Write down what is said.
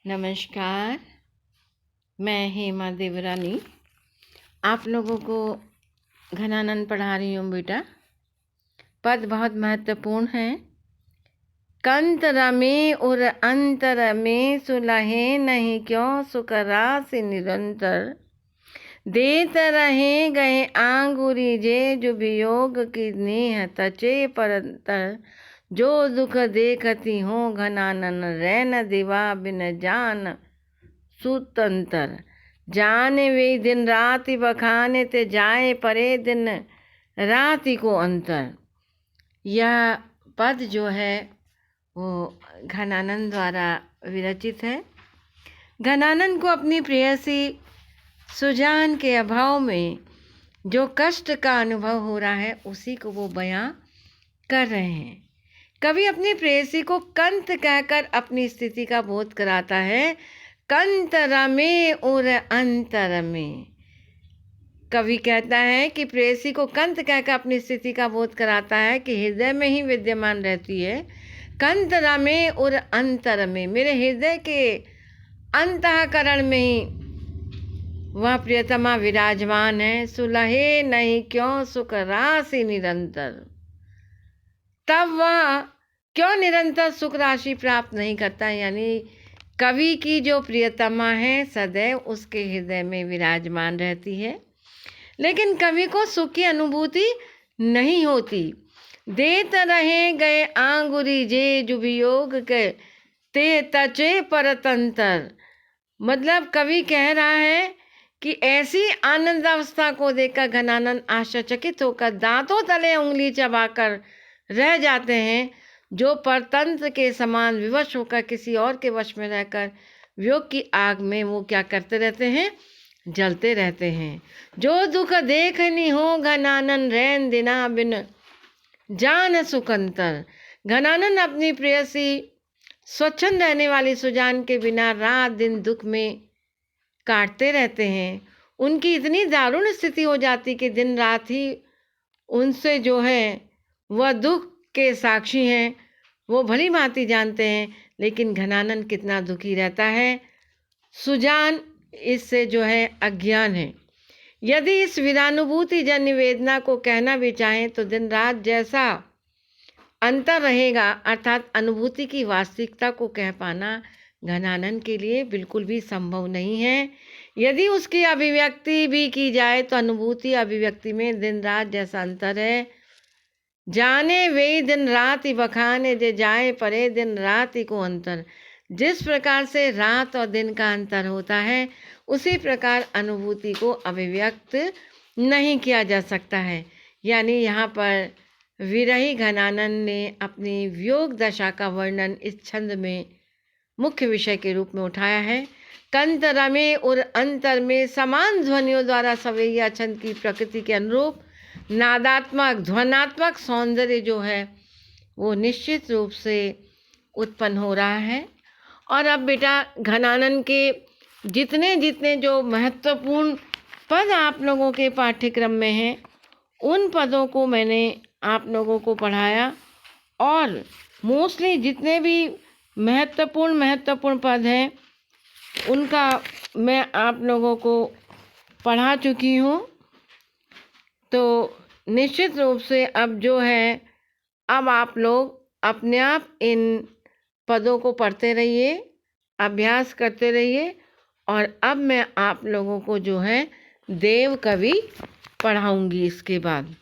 नमस्कार, मैं हेमा देवरानी आप लोगों को घनानंद पढ़ा रही हूँ बेटा। पद बहुत महत्वपूर्ण है। कंत रमे और अंतर में सुलहे नहीं क्यों सुख राशि निरंतर। देत रहे गए आंगुरी जे जो वियोग की नेह तचे परंतर। जो दुख देखती हो घनानन रैन दिवा बिन जान सुतंतर। जाने वे दिन राति बखाने ते जाए परे दिन राति को अंतर। यह पद जो है वो घनानंद द्वारा विरचित है। घनानंद को अपनी प्रेयसी सुजान के अभाव में जो कष्ट का अनुभव हो रहा है उसी को वो बयां कर रहे हैं। कवि अपनी प्रेयसी को कंत कहकर अपनी स्थिति का बोध कराता है। कंत रमे और अंतर में। कवि कहता है कि प्रेयसी को कंत कहकर अपनी स्थिति का बोध कराता है कि हृदय में ही विद्यमान रहती है। कंत रमे और अंतर में, मेरे हृदय के अंतःकरण में ही वह प्रियतमा विराजमान है। सुलहे नहीं क्यों सुख राशि निरंतर। तब वह क्यों निरंतर सुख राशि प्राप्त नहीं करता, यानी कवि की जो प्रियतमा है सदैव उसके हृदय में विराजमान रहती है, लेकिन कवि को सुख की अनुभूति नहीं होती। देत रहे गए आंगुरी जे जो वियोग के ते तचे परतंतर। मतलब कवि कह रहा है कि ऐसी आनंद अवस्था को देखकर घनानंद आश्चर्यचकित होकर दांतों तले उंगली चबाकर रह जाते हैं। जो परतंत्र के समान विवश होकर किसी और के वश में रहकर वियोग की आग में वो क्या करते रहते हैं, जलते रहते हैं। जो दुख देखनी हो घनानंद रैन दिना बिन जान सुकंतर। घनानंद अपनी प्रेयसी स्वच्छंद रहने वाली सुजान के बिना रात दिन दुख में काटते रहते हैं। उनकी इतनी दारुण स्थिति हो जाती कि दिन रात ही उनसे जो है वह दुख के साक्षी हैं, वो भली भांति जानते हैं, लेकिन घनानंद कितना दुखी रहता है। सुजान इससे जो है अज्ञान है। यदि इस वीरानुभूति जन्य वेदना को कहना भी चाहें तो दिन रात जैसा अंतर रहेगा, अर्थात अनुभूति की वास्तविकता को कह पाना घनानंद के लिए बिल्कुल भी संभव नहीं है। यदि उसकी अभिव्यक्ति भी की जाए तो अनुभूति अभिव्यक्ति में दिन रात जैसा अंतर है। जाने वे दिन राति बखाने जे जाए परे दिन राति को अंतर। जिस प्रकार से रात और दिन का अंतर होता है उसी प्रकार अनुभूति को अभिव्यक्त नहीं किया जा सकता है। यानी यहाँ पर विरही घनानंद ने अपनी वियोग दशा का वर्णन इस छंद में मुख्य विषय के रूप में उठाया है। कंत रमे और अंतर में समान ध्वनियों द्वारा सवैया छंद की प्रकृति के अनुरूप नादात्मक ध्वनात्मक सौंदर्य जो है वो निश्चित रूप से उत्पन्न हो रहा है। और अब बेटा घनानंद के जितने जितने जो महत्वपूर्ण पद आप लोगों के पाठ्यक्रम में हैं उन पदों को मैंने आप लोगों को पढ़ाया, और मोस्टली जितने भी महत्वपूर्ण पद हैं उनका मैं आप लोगों को पढ़ा चुकी हूँ। तो निश्चित रूप से अब जो है अब आप लोग अपने आप इन पदों को पढ़ते रहिए, अभ्यास करते रहिए। और अब मैं आप लोगों को जो है देव कवि पढ़ाऊंगी इसके बाद।